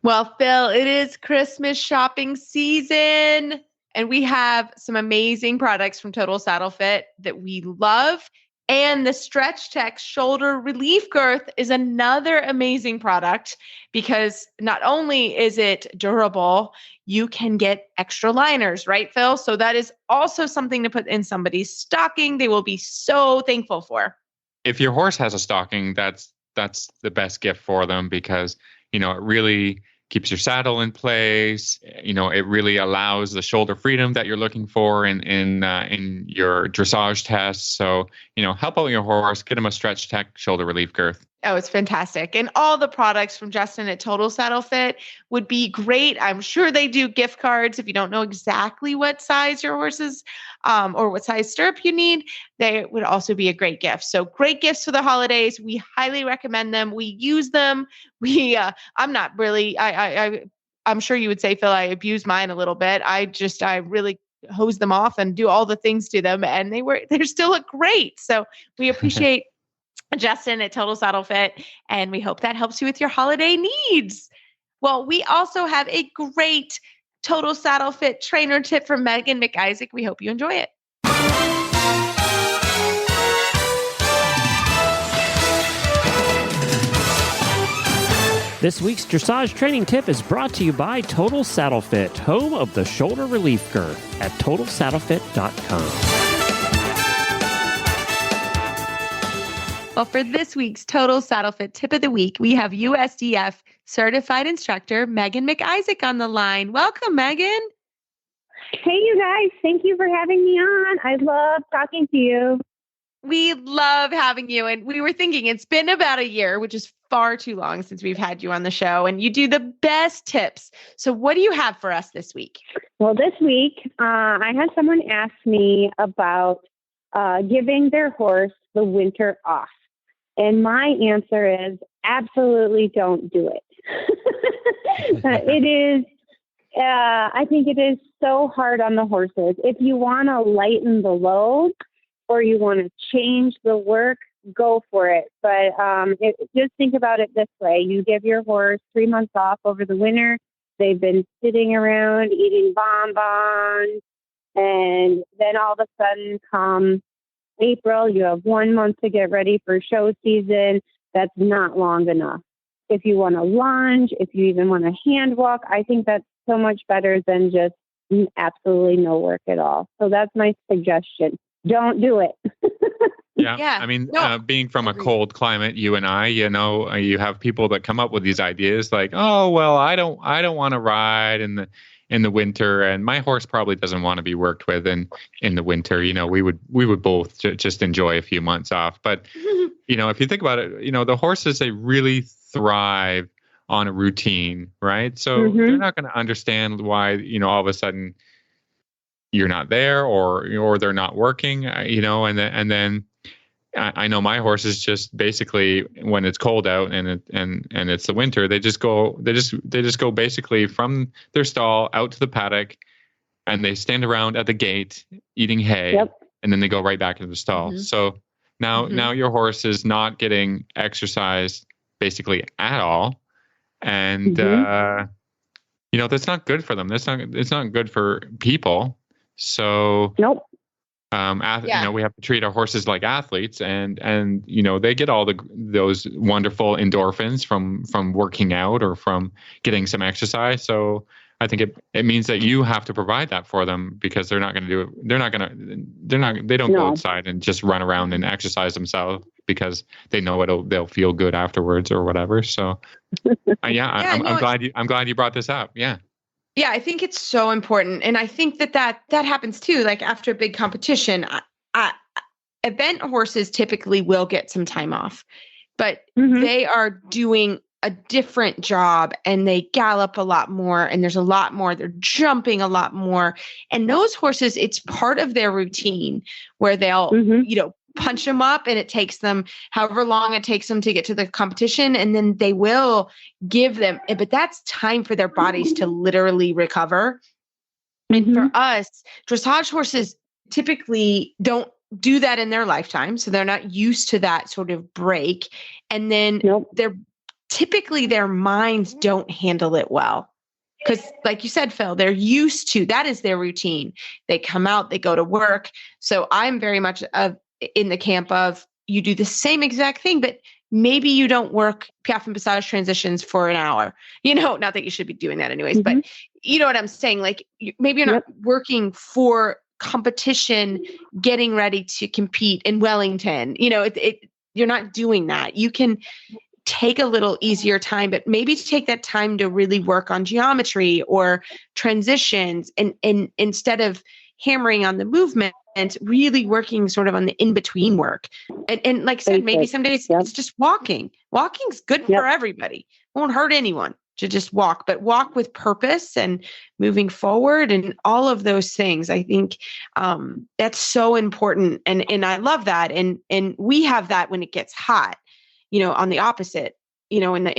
Well, Phil, it is Christmas shopping season, and we have some amazing products from Total Saddle Fit that we love. And the Stretch Tech Shoulder Relief Girth is another amazing product because not only is it durable, you can get extra liners, right, Phil? So that is also something to put in somebody's stocking. They will be so thankful for. If your horse has a stocking, that's the best gift for them because, it really keeps your saddle in place. It really allows the shoulder freedom that you're looking for in your dressage tests. So, help out your horse, get him a Stretch Tech shoulder relief girth. Oh, it's fantastic. And all the products from Justin at Total Saddle Fit would be great. I'm sure they do gift cards. If you don't know exactly what size your horses or what size stirrup you need, they would also be a great gift. So great gifts for the holidays. We highly recommend them. We use them. I'm not really, I'm sure you would say, Phil, I abuse mine a little bit. I really hose them off and do all the things to them, and they still look great. So we appreciate Justin at Total Saddle Fit, and we hope that helps you with your holiday needs. Well, we also have a great Total Saddle Fit trainer tip from Megan McIsaac. We hope you enjoy it. This week's dressage training tip is brought to you by Total Saddle Fit, home of the shoulder relief girth at totalsaddlefit.com. Well, for this week's Total Saddle Fit tip of the week, we have USDF certified instructor Megan McIsaac on the line. Welcome, Megan. Hey, you guys. Thank you for having me on. I love talking to you. We love having you. And we were thinking it's been about a year, which is far too long since we've had you on the show. And you do the best tips. So what do you have for us this week? Well, this week, I had someone ask me about giving their horse the winter off. And my answer is absolutely don't do it. I think it is so hard on the horses. If you want to lighten the load or you want to change the work, go for it. But just think about it this way. You give your horse 3 months off over the winter. They've been sitting around eating bonbons. And then all of a sudden come April, you have 1 month to get ready for show season. That's not long enough. If you want to lunge, if you even want to hand walk, I think that's so much better than just absolutely no work at all. So that's my suggestion. Don't do it. Yeah. I mean, being from a cold climate, you and I, you have people that come up with these ideas like, oh, well, I don't want to ride in the winter, and my horse probably doesn't want to be worked with in the winter. We would both just enjoy a few months off. But, if you think about it, the horses, they really thrive on a routine, right? So they're not going to understand why, all of a sudden you're not there or they're not working, and then I know my horses just basically when it's cold out and it's the winter, they just go basically from their stall out to the paddock and they stand around at the gate eating hay and then they go right back into the stall. So now your horse is not getting exercise basically at all. And, that's not good for them. It's not good for people. So, we have to treat our horses like athletes and they get all those wonderful endorphins from working out or from getting some exercise. So I think it means that you have to provide that for them because they're not going to do it. They don't go outside and just run around and exercise themselves because they know they'll feel good afterwards or whatever. So I'm glad you brought this up. Yeah. Yeah, I think it's so important. And I think that happens too. Like after a big competition, event horses typically will get some time off, but they are doing a different job and they gallop a lot more and there's a lot more, they're jumping a lot more. And those horses, it's part of their routine where they'll, punch them up and it takes them however long it takes them to get to the competition. And then they will give them, but that's time for their bodies to literally recover. And for us, dressage horses typically don't do that in their lifetime. So they're not used to that sort of break. And then typically their minds don't handle it well. Because like you said, Phil, they're used to, that is their routine. They come out, they go to work. So I'm very much in the camp of you do the same exact thing, but maybe you don't work piaffe and passage transitions for an hour, not that you should be doing that anyways, but you know what I'm saying? Like maybe you're not working for competition, getting ready to compete in Wellington, you're not doing that. You can take a little easier time, but maybe take that time to really work on geometry or transitions and instead of hammering on the movement, and really working sort of on the in-between work. And like I said, maybe some days it's just walking. Walking's good for everybody. Won't hurt anyone to just walk, but walk with purpose and moving forward and all of those things. I think that's so important. And I love that. And we have that when it gets hot, on the opposite, in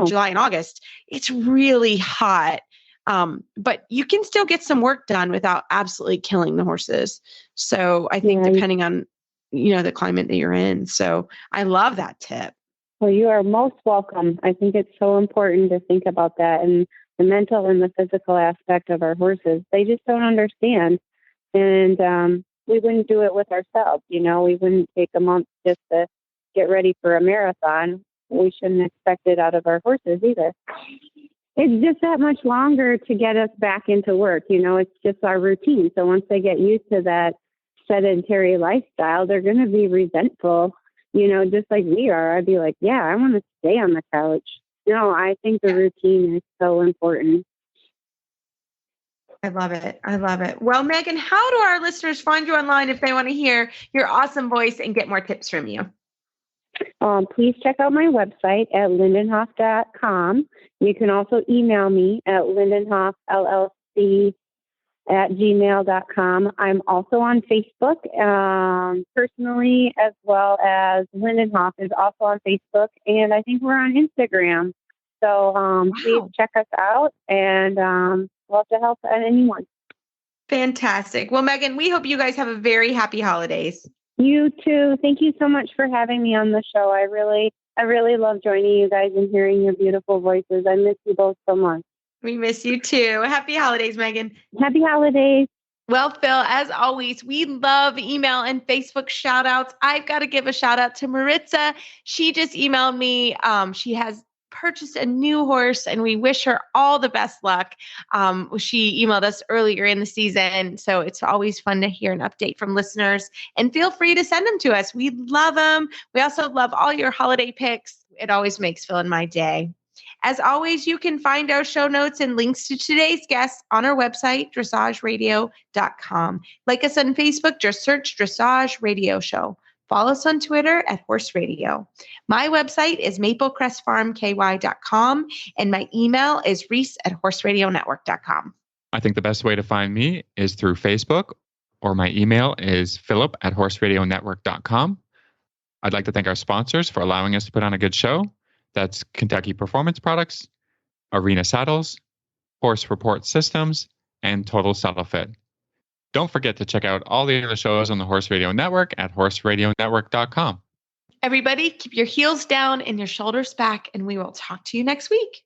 July and August, it's really hot. But you can still get some work done without absolutely killing the horses. So I think depending on, the climate that you're in. So I love that tip. Well, you are most welcome. I think it's so important to think about that and the mental and the physical aspect of our horses. They just don't understand. And we wouldn't do it with ourselves. We wouldn't take a month just to get ready for a marathon. We shouldn't expect it out of our horses either. It's just that much longer to get us back into work. It's just our routine. So once they get used to that sedentary lifestyle, they're going to be resentful, just like we are. I'd be like, yeah, I want to stay on the couch. No, I think the routine is so important. I love it. I love it. Well, Megan, how do our listeners find you online if they want to hear your awesome voice and get more tips from you? Please check out my website at lindenhoff.com. You can also email me at lindenhoffllc@gmail.com. I'm also on Facebook personally, as well as Lindenhoff is also on Facebook, and I think we're on Instagram. So please check us out, and love to help anyone. Fantastic. Well, Megan, we hope you guys have a very happy holidays. You too. Thank you so much for having me on the show. I really love joining you guys and hearing your beautiful voices. I miss you both so much. We miss you too. Happy holidays, Megan. Happy holidays. Well, Phil, as always, we love email and Facebook shout outs. I've got to give a shout out to Maritza. She just emailed me. She has purchased a new horse and we wish her all the best luck. She emailed us earlier in the season. So it's always fun to hear an update from listeners, and feel free to send them to us. We love them. We also love all your holiday picks. It always makes Phil and my day. As always, you can find our show notes and links to today's guests on our website, dressageradio.com. Like us on Facebook, just search Dressage Radio Show. Follow us on Twitter at Horse Radio. My website is maplecrestfarmky.com, and my email is reese@horseradionetwork.com. I think the best way to find me is through Facebook, or my email is philip@horseradionetwork.com. I'd like to thank our sponsors for allowing us to put on a good show. That's Kentucky Performance Products, Arena Saddles, Horse Report Systems, and Total Saddle Fit. Don't forget to check out all the other shows on the Horse Radio Network at horseradionetwork.com. Everybody, keep your heels down and your shoulders back, and we will talk to you next week.